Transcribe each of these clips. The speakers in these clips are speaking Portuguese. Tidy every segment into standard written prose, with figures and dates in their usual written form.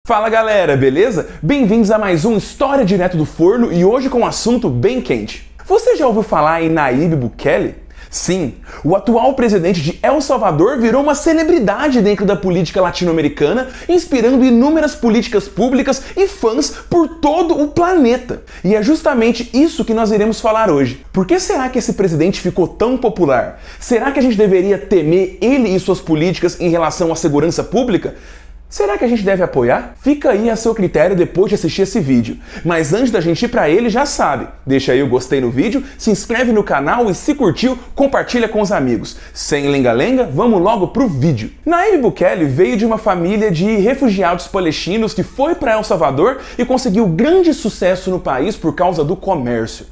Fala galera, beleza? Bem-vindos a mais um História Direto do Forno e hoje com um assunto bem quente. Você já ouviu falar em Nayib Bukele? Sim, o atual presidente de El Salvador virou uma celebridade dentro da política latino-americana, inspirando inúmeras políticas públicas e fãs por todo o planeta. E é justamente isso que nós iremos falar hoje. Por que será que esse presidente ficou tão popular? Será que a gente deveria temer ele e suas políticas em relação à segurança pública? Será que a gente deve apoiar? Fica aí a seu critério depois de assistir esse vídeo. Mas antes da gente ir pra ele, já sabe, deixa aí o gostei no vídeo, se inscreve no canal e se curtiu, compartilha com os amigos. Sem lenga-lenga, vamos logo pro vídeo. Nayib Bukele veio de uma família de refugiados palestinos que foi para El Salvador e conseguiu grande sucesso no país por causa do comércio.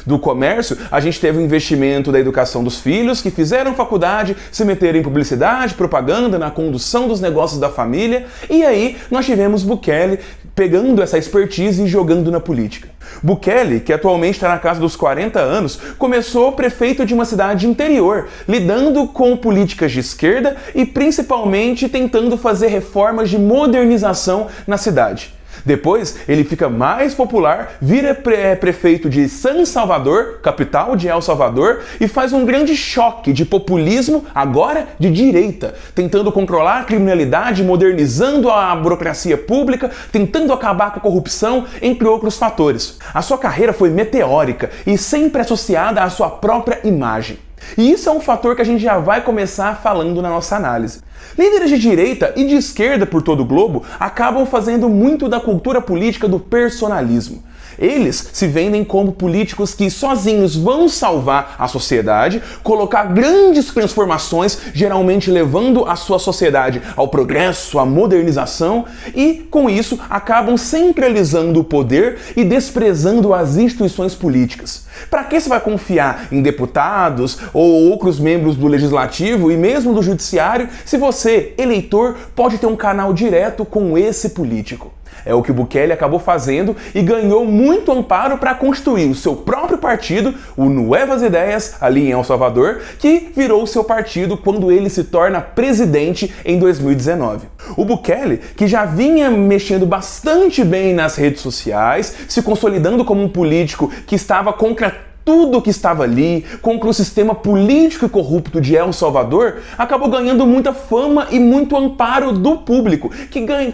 Do comércio, a gente teve o investimento da educação dos filhos, que fizeram faculdade, se meteram em publicidade, propaganda, na condução dos negócios da família, e aí nós tivemos Bukele pegando essa expertise e jogando na política. Bukele, que atualmente está na casa dos 40 anos, começou prefeito de uma cidade interior, lidando com políticas de esquerda e principalmente tentando fazer reformas de modernização na cidade. Depois, ele fica mais popular, vira prefeito de San Salvador, capital de El Salvador, e faz um grande choque de populismo, agora de direita, tentando controlar a criminalidade, modernizando a burocracia pública, tentando acabar com a corrupção, entre outros fatores. A sua carreira foi meteórica e sempre associada à sua própria imagem. E isso é um fator que a gente já vai começar falando na nossa análise. Líderes de direita e de esquerda por todo o globo acabam fazendo muito da cultura política do personalismo. Eles se vendem como políticos que sozinhos vão salvar a sociedade, colocar grandes transformações, geralmente levando a sua sociedade ao progresso, à modernização, e com isso acabam centralizando o poder e desprezando as instituições políticas. Para que você vai confiar em deputados ou outros membros do legislativo e mesmo do judiciário se você, eleitor, pode ter um canal direto com esse político? É o que o Bukele acabou fazendo e ganhou muito amparo para construir o seu próprio partido, o Nuevas Ideias, ali em El Salvador, que virou o seu partido quando ele se torna presidente em 2019. O Bukele, que já vinha mexendo bastante bem nas redes sociais, se consolidando como um político que estava contra tudo que estava ali, contra o sistema político e corrupto de El Salvador, acabou ganhando muita fama e muito amparo do público,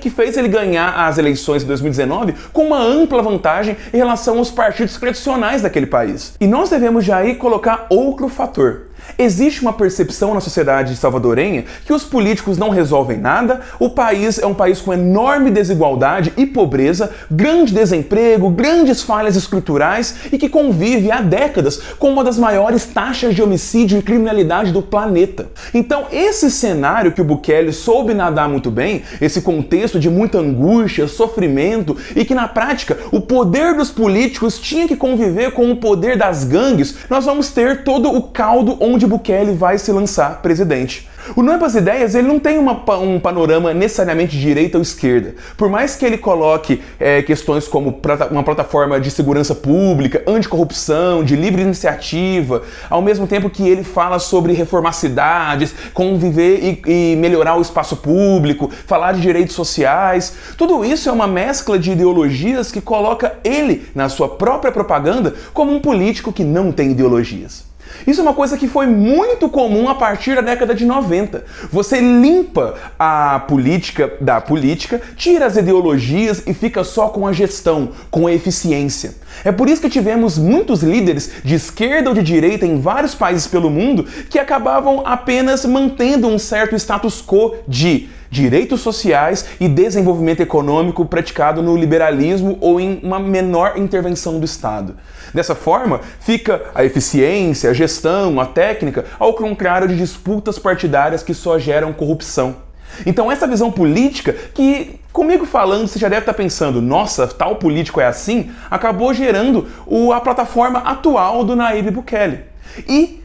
que fez ele ganhar as eleições de 2019 com uma ampla vantagem em relação aos partidos tradicionais daquele país. E nós devemos já aí colocar outro fator. Existe uma percepção na sociedade salvadorenha que os políticos não resolvem nada, o país é um país com enorme desigualdade e pobreza, grande desemprego, grandes falhas estruturais e que convive há décadas com uma das maiores taxas de homicídio e criminalidade do planeta. Então esse cenário que o Bukele soube nadar muito bem, esse contexto de muita angústia, sofrimento e que na prática o poder dos políticos tinha que conviver com o poder das gangues, nós vamos ter todo o caldo onde Bukele vai se lançar presidente. O Nuevas Ideias ele não tem um panorama necessariamente de direita ou esquerda. Por mais que ele coloque questões como uma plataforma de segurança pública, anticorrupção, de livre iniciativa, ao mesmo tempo que ele fala sobre reformar cidades, conviver e melhorar o espaço público, falar de direitos sociais, tudo isso é uma mescla de ideologias que coloca ele, na sua própria propaganda, como um político que não tem ideologias. Isso é uma coisa que foi muito comum a partir da década de 90. Você limpa a política da política, tira as ideologias e fica só com a gestão, com a eficiência. É por isso que tivemos muitos líderes de esquerda ou de direita em vários países pelo mundo que acabavam apenas mantendo um certo status quo de direitos sociais e desenvolvimento econômico praticado no liberalismo ou em uma menor intervenção do Estado. Dessa forma, fica a eficiência, a gestão, a técnica, ao contrário de disputas partidárias que só geram corrupção. Então essa visão política que, comigo falando, você já deve estar pensando, nossa, tal político é assim, acabou gerando a plataforma atual do Nayib Bukele.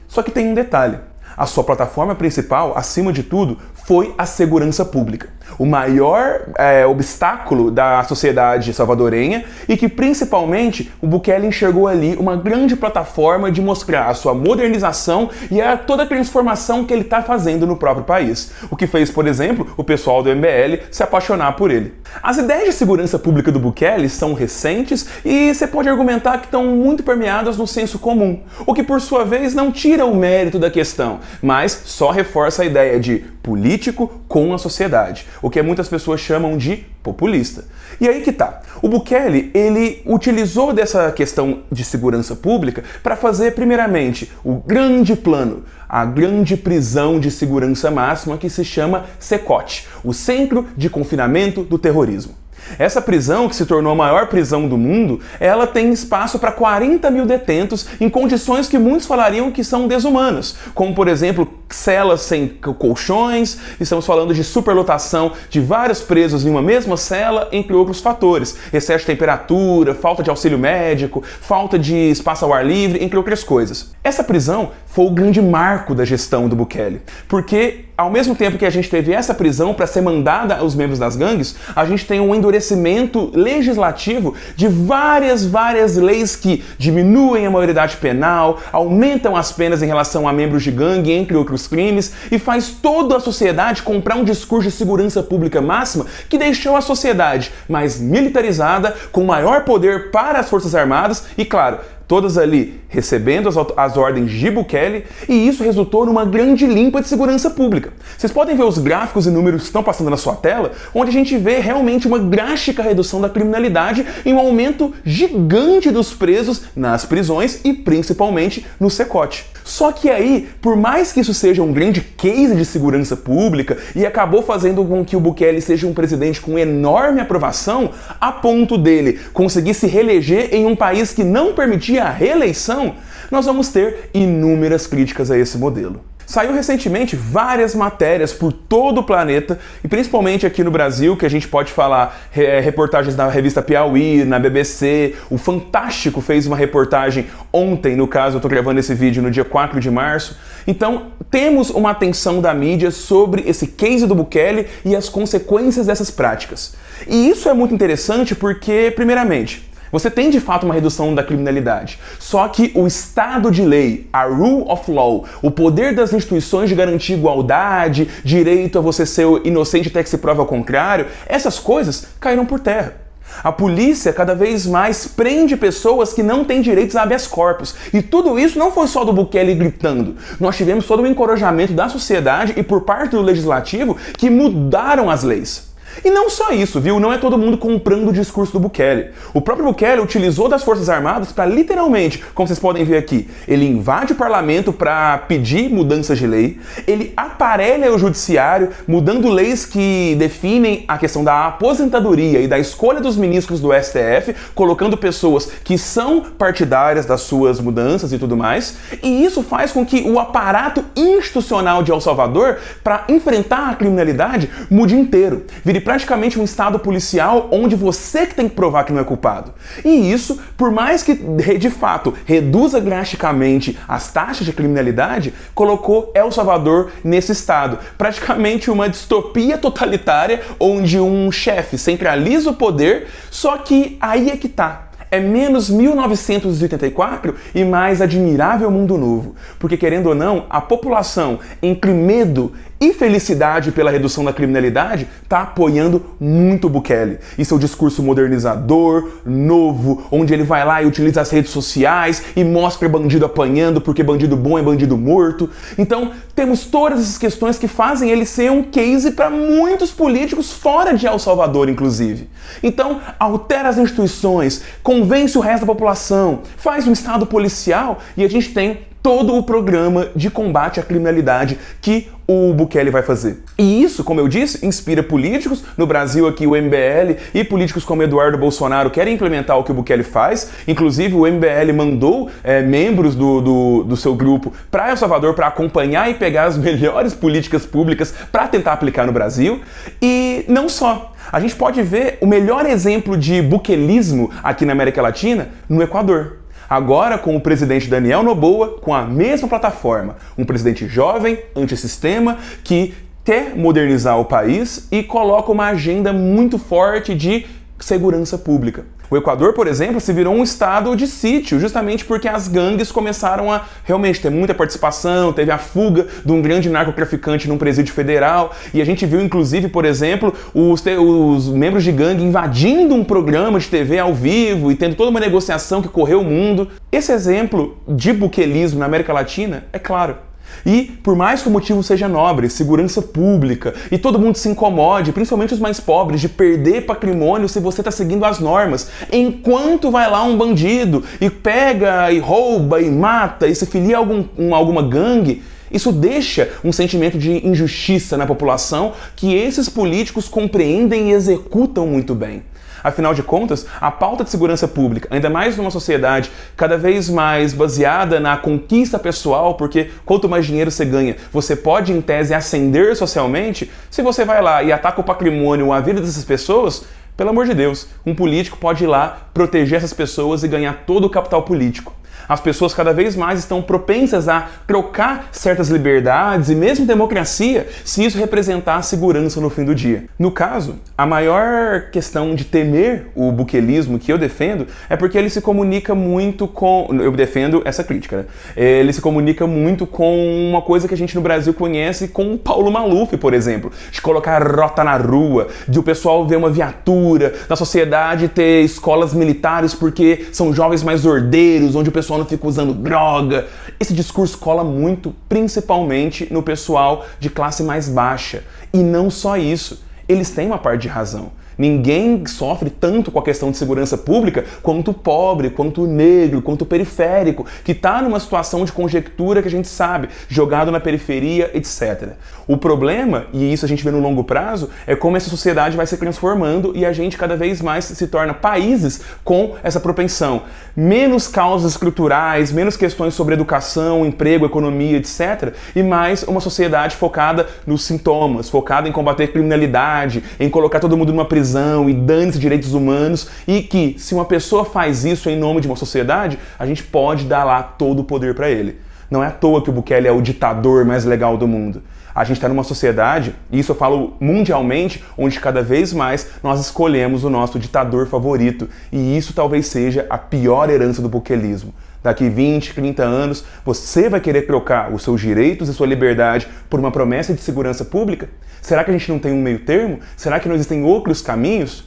Só que tem um detalhe. A sua plataforma principal, acima de tudo, foi a segurança pública. O maior obstáculo da sociedade salvadorenha e que principalmente o Bukele enxergou ali uma grande plataforma de mostrar a sua modernização e toda a transformação que ele está fazendo no próprio país. O que fez, por exemplo, o pessoal do MBL se apaixonar por ele. As ideias de segurança pública do Bukele são recentes e você pode argumentar que estão muito permeadas no senso comum, o que por sua vez não tira o mérito da questão, mas só reforça a ideia de político com a sociedade, o que muitas pessoas chamam de populista. E aí que tá. O Bukele, ele utilizou dessa questão de segurança pública para fazer, primeiramente, o grande plano, a grande prisão de segurança máxima que se chama CECOT, o Centro de Confinamento do Terrorismo. Essa prisão, que se tornou a maior prisão do mundo, ela tem espaço para 40 mil detentos em condições que muitos falariam que são desumanas, como por exemplo celas sem colchões, estamos falando de superlotação de vários presos em uma mesma cela, entre outros fatores, excesso de temperatura, falta de auxílio médico, falta de espaço ao ar livre, entre outras coisas. Essa prisão foi o grande marco da gestão do Bukele, porque ao mesmo tempo que a gente teve essa prisão para ser mandada aos membros das gangues, a gente tem um endurecimento legislativo de várias leis que diminuem a maioridade penal, aumentam as penas em relação a membros de gangue, entre outros crimes, e faz toda a sociedade comprar um discurso de segurança pública máxima que deixou a sociedade mais militarizada, com maior poder para as Forças Armadas e, claro, todas ali recebendo as ordens de Bukele, e isso resultou numa grande limpa de segurança pública. Vocês podem ver os gráficos e números que estão passando na sua tela, onde a gente vê realmente uma drástica redução da criminalidade e um aumento gigante dos presos nas prisões e principalmente no CECOT. Só que aí, por mais que isso seja um grande case de segurança pública e acabou fazendo com que o Bukele seja um presidente com enorme aprovação, a ponto dele conseguir se reeleger em um país que não permitia a reeleição, nós vamos ter inúmeras críticas a esse modelo. Saiu recentemente várias matérias por todo o planeta, e principalmente aqui no Brasil, que a gente pode falar reportagens na revista Piauí, na BBC, o Fantástico fez uma reportagem ontem, no caso eu estou gravando esse vídeo no dia 4 de março, então temos uma atenção da mídia sobre esse case do Bukele e as consequências dessas práticas. E isso é muito interessante porque, primeiramente, você tem de fato uma redução da criminalidade, só que o Estado de Lei, a Rule of Law, o poder das instituições de garantir igualdade, direito a você ser inocente até que se prove ao contrário, essas coisas caíram por terra. A polícia cada vez mais prende pessoas que não têm direitos a habeas corpus. E tudo isso não foi só do Bukele gritando. Nós tivemos todo o encorajamento da sociedade e por parte do legislativo que mudaram as leis. E não só isso, viu? Não é todo mundo comprando o discurso do Bukele. O próprio Bukele utilizou das Forças Armadas para literalmente, como vocês podem ver aqui, ele invade o parlamento para pedir mudanças de lei, ele aparelha o judiciário, mudando leis que definem a questão da aposentadoria e da escolha dos ministros do STF, colocando pessoas que são partidárias das suas mudanças e tudo mais. E isso faz com que o aparato institucional de El Salvador, para enfrentar a criminalidade, mude inteiro. Vire praticamente um estado policial onde você que tem que provar que não é culpado. E isso, por mais que de fato reduza drasticamente as taxas de criminalidade, colocou El Salvador nesse estado. Praticamente uma distopia totalitária onde um chefe centraliza o poder, só que aí é que tá. É menos 1984 e mais admirável mundo novo. Porque, querendo ou não, a população, entre medo e felicidade pela redução da criminalidade, está apoiando muito o Bukele. E seu discurso modernizador, novo, onde ele vai lá e utiliza as redes sociais e mostra bandido apanhando porque bandido bom é bandido morto. Então, temos todas essas questões que fazem ele ser um case para muitos políticos fora de El Salvador, inclusive. Então, altera as instituições, convence o resto da população, faz um estado policial e a gente tem todo o programa de combate à criminalidade que o Bukele vai fazer. E isso, como eu disse, inspira políticos. No Brasil aqui o MBL e políticos como Eduardo Bolsonaro querem implementar o que o Bukele faz. Inclusive o MBL mandou membros do seu grupo para El Salvador para acompanhar e pegar as melhores políticas públicas para tentar aplicar no Brasil. E não só. A gente pode ver o melhor exemplo de bukelismo aqui na América Latina no Equador. Agora com o presidente Daniel Noboa com a mesma plataforma. Um presidente jovem, antissistema, que quer modernizar o país e coloca uma agenda muito forte de segurança pública. O Equador, por exemplo, se virou um estado de sítio, justamente porque as gangues começaram a realmente ter muita participação, teve a fuga de um grande narcotraficante num presídio federal, e a gente viu, inclusive, por exemplo, os membros de gangue invadindo um programa de TV ao vivo e tendo toda uma negociação que correu o mundo. Esse exemplo de buquelismo na América Latina é claro. E, por mais que o motivo seja nobre, segurança pública, e todo mundo se incomode, principalmente os mais pobres, de perder patrimônio se você está seguindo as normas, enquanto vai lá um bandido e pega e rouba e mata e se filia a alguma gangue, isso deixa um sentimento de injustiça na população que esses políticos compreendem e executam muito bem. Afinal de contas, a pauta de segurança pública, ainda mais numa sociedade cada vez mais baseada na conquista pessoal, porque quanto mais dinheiro você ganha, você pode, em tese, ascender socialmente. Se você vai lá e ataca o patrimônio ou a vida dessas pessoas, pelo amor de Deus, um político pode ir lá proteger essas pessoas e ganhar todo o capital político. As pessoas cada vez mais estão propensas a trocar certas liberdades e mesmo democracia se isso representar segurança no fim do dia. No caso, a maior questão de temer o buquelismo que eu defendo é porque ele se comunica muito com... Eu defendo essa crítica, né? Ele se comunica muito com uma coisa que a gente no Brasil conhece com o Paulo Maluf, por exemplo, de colocar rota na rua, de o pessoal ver uma viatura, da sociedade ter escolas militares porque são jovens mais ordeiros, onde o pessoal não fica usando droga. Esse discurso cola muito, principalmente no pessoal de classe mais baixa. E não só isso, eles têm uma parte de razão. Ninguém sofre tanto com a questão de segurança pública quanto o pobre, quanto o negro, quanto o periférico, que está numa situação de conjectura que a gente sabe, jogado na periferia, etc. O problema, e isso a gente vê no longo prazo, é como essa sociedade vai se transformando e a gente cada vez mais se torna países com essa propensão. Menos causas estruturais, menos questões sobre educação, emprego, economia, etc. E mais uma sociedade focada nos sintomas, focada em combater criminalidade, em colocar todo mundo numa prisão e dane-se direitos humanos, e que, se uma pessoa faz isso em nome de uma sociedade, a gente pode dar lá todo o poder para ele. Não é à toa que o Bukele é o ditador mais legal do mundo. A gente está numa sociedade, e isso eu falo mundialmente, onde cada vez mais nós escolhemos o nosso ditador favorito, e isso talvez seja a pior herança do buquelismo. Daqui 20, 30 anos, você vai querer trocar os seus direitos e sua liberdade por uma promessa de segurança pública? Será que a gente não tem um meio termo? Será que não existem outros caminhos?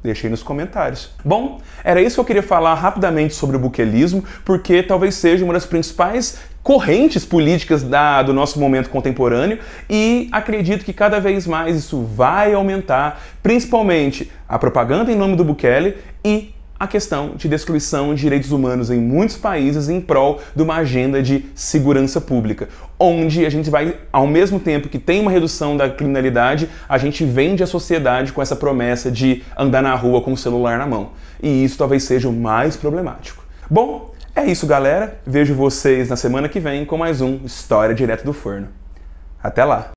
Deixe aí nos comentários. Bom, era isso que eu queria falar rapidamente sobre o buquelismo, porque talvez seja uma das principais correntes políticas do nosso momento contemporâneo, e acredito que cada vez mais isso vai aumentar, principalmente a propaganda em nome do Bukele e a questão de destruição de direitos humanos em muitos países em prol de uma agenda de segurança pública, onde a gente vai, ao mesmo tempo que tem uma redução da criminalidade, a gente vende a sociedade com essa promessa de andar na rua com o celular na mão. E isso talvez seja o mais problemático. Bom, é isso, galera. Vejo vocês na semana que vem com mais um História Direto do Forno. Até lá!